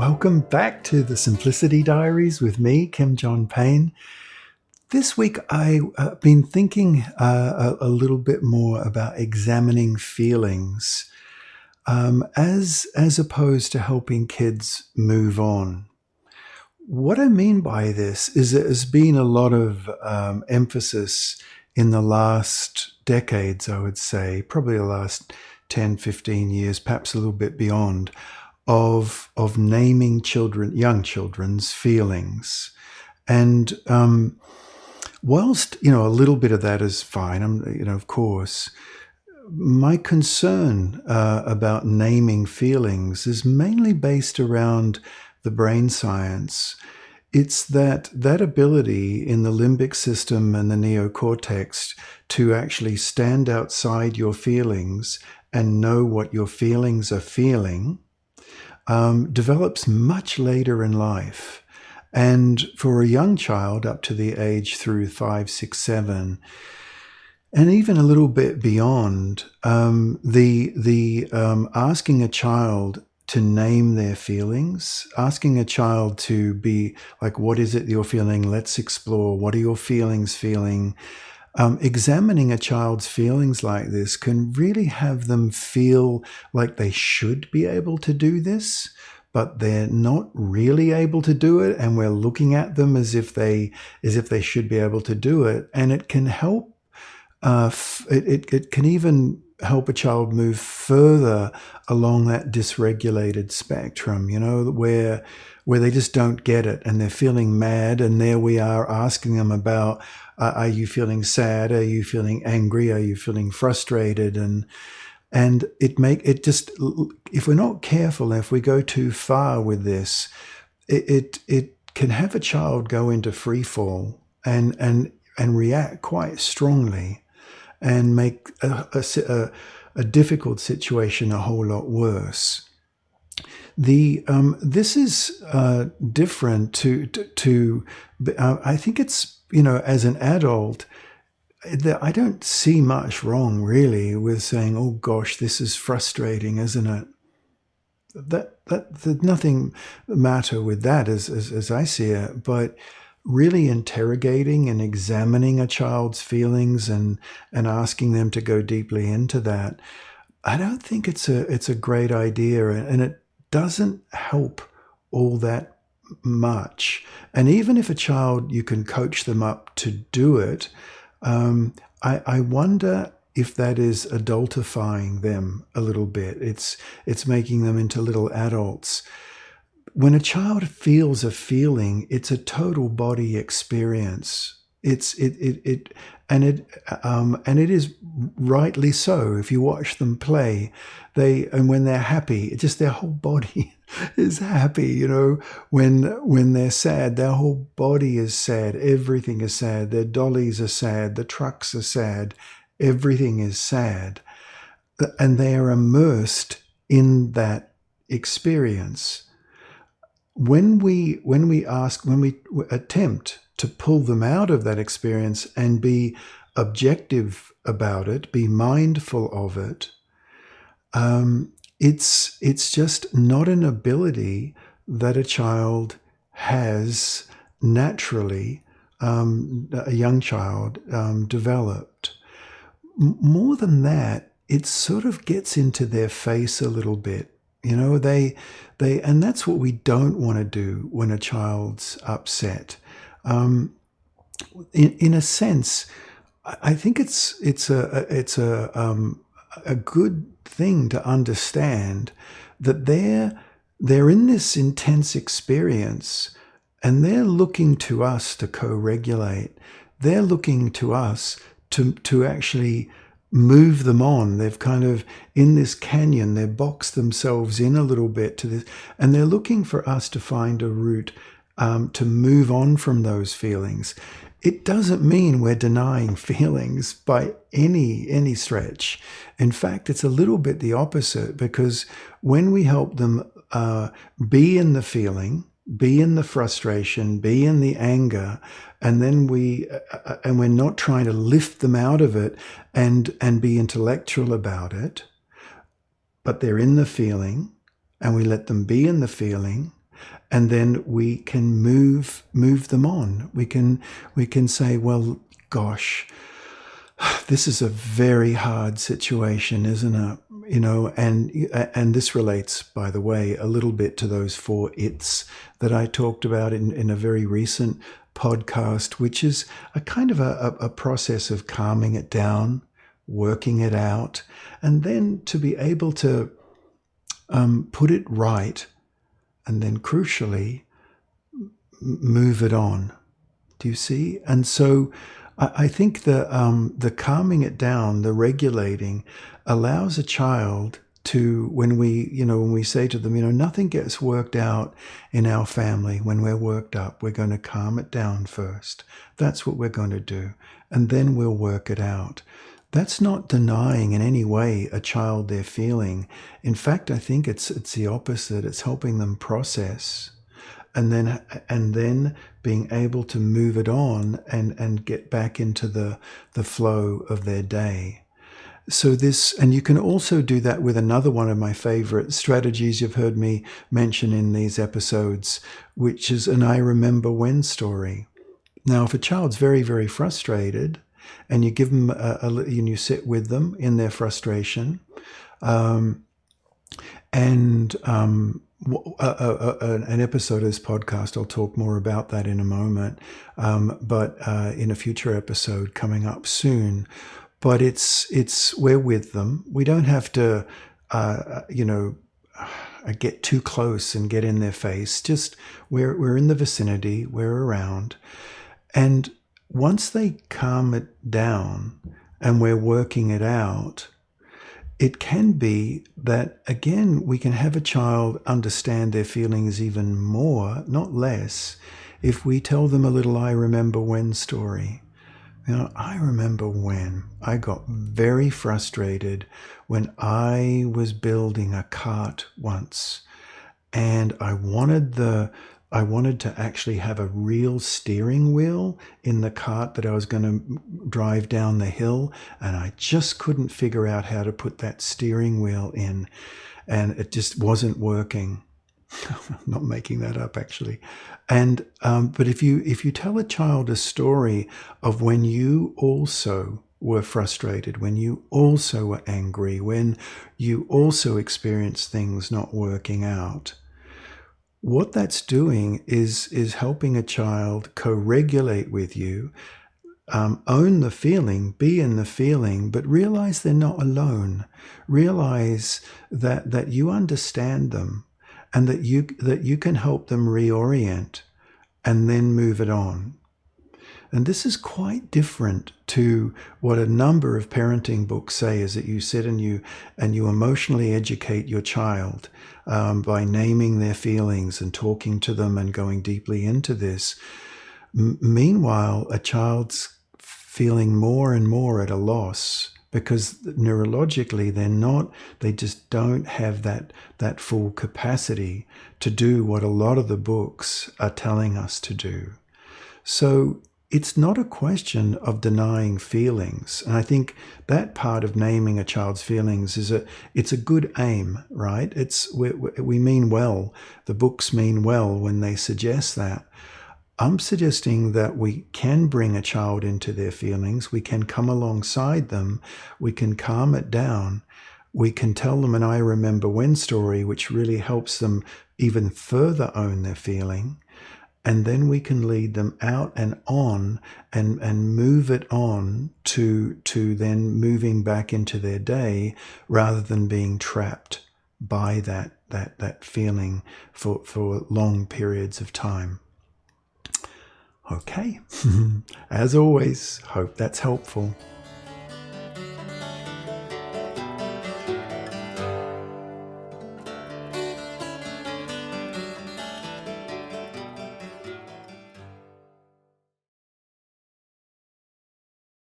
Welcome back to the Simplicity Diaries with me, John Payne. This week I've been thinking a little bit more about examining feelings as opposed to helping kids move on. What I mean by this is there's been a lot of emphasis in the last decades, I would say, probably the last 10, 15 years, perhaps a little bit beyond, of naming young children's feelings. And whilst, a little bit of that is fine, of course, my concern about naming feelings is mainly based around the brain science. It's that ability in the limbic system and the neocortex to actually stand outside your feelings and know what your feelings are feeling develops much later in life. And for a young child up to the age through 5, 6, 7, and even a little bit beyond, the asking a child to name their feelings, asking a child to be like, what is it you're feeling? Let's explore. What are your feelings feeling? Examining a child's feelings like this can really have them feel like they should be able to do this, but they're not really able to do it, and we're looking at them as if they should be able to do it. And it can help. It can even help a child move further along that dysregulated spectrum, where they just don't get it and they're feeling mad, and there we are asking them about, are you feeling sad? Are you feeling angry? Are you feeling frustrated? And if we're not careful, if we go too far with this, it can have a child go into free fall and react quite strongly and make a difficult situation a whole lot worse. This is different to I think it's, as an adult, I don't see much wrong really with saying, oh gosh, this is frustrating, isn't it? There's nothing matter with that as I see it, but really interrogating and examining a child's feelings and asking them to go deeply into that, I don't think it's a great idea, and it doesn't help all that much. And even if a child, you can coach them up to do it, I wonder if that is adultifying them a little bit. It's making them into little adults. When a child feels a feeling, it's a total body experience. It is rightly so. If you watch them play, and when they're happy, it's just their whole body is happy. When they're sad, their whole body is sad. Everything is sad. Their dollies are sad. The trucks are sad. Everything is sad, and they are immersed in that experience. When we attempt to pull them out of that experience and be objective about it, be mindful of it, it's just not an ability that a child has naturally, a young child developed. More than that, it sort of gets into their face a little bit. And that's what we don't want to do when a child's upset. In a sense, I think it's a good thing to understand that they're in this intense experience, and they're looking to us to co-regulate. They're looking to us to actually move them on. They've kind of, in this canyon, they've boxed themselves in a little bit to this, and they're looking for us to find a route to move on from those feelings. It doesn't mean we're denying feelings by any stretch. In fact, it's a little bit the opposite, because when we help them be in the feeling, be in the frustration, be in the anger, and then we're not trying to lift them out of it and be intellectual about it, but they're in the feeling, and we let them be in the feeling, and then we can move them on. We can say, well, gosh, this is a very hard situation, isn't it? And this relates, by the way, a little bit to those 4 it's that I talked about in a very recent podcast, which is a kind of a process of calming it down, working it out, and then to be able to put it right, and then crucially, move it on. Do you see? And so I think the calming it down, the regulating, allows a child to, when we say to them, nothing gets worked out in our family when we're worked up. We're going to calm it down first. That's what we're going to do. And then we'll work it out. That's not denying in any way a child their feeling. In fact, I think it's the opposite. It's helping them process. And then being able to move it on and get back into the flow of their day. So and you can also do that with another one of my favorite strategies you've heard me mention in these episodes, which is an I remember when story. Now, if a child's very, very frustrated, and you give them you sit with them in their frustration, an episode of this podcast, I'll talk more about that in a moment, but in a future episode coming up soon. But we're with them. We don't have to, get too close and get in their face. Just we're in the vicinity, we're around. And once they calm it down and we're working it out, it can be that, again, we can have a child understand their feelings even more, not less, if we tell them a little I remember when story. I remember when I got very frustrated when I was building a cart once, and I wanted to actually have a real steering wheel in the cart that I was going to drive down the hill, and I just couldn't figure out how to put that steering wheel in, and it just wasn't working. I'm not making that up, actually. And but if you tell a child a story of when you also were frustrated, when you also were angry, when you also experienced things not working out, what that's doing is helping a child co-regulate with you, own the feeling, be in the feeling, but realize they're not alone. Realize that you understand them, and that you can help them reorient and then move it on. And this is quite different to what a number of parenting books say, is that you sit and you emotionally educate your child by naming their feelings and talking to them and going deeply into this. Meanwhile, a child's feeling more and more at a loss because neurologically they just don't have that full capacity to do what a lot of the books are telling us to do. So it's not a question of denying feelings. And I think that part of naming a child's feelings it's a good aim, right? We mean well. The books mean well when they suggest that. I'm suggesting that we can bring a child into their feelings. We can come alongside them. We can calm it down. We can tell them an I remember when story, which really helps them even further own their feeling. And then we can lead them out and on and move it on to then moving back into their day rather than being trapped by that feeling for long periods of time. Okay. As always, hope that's helpful.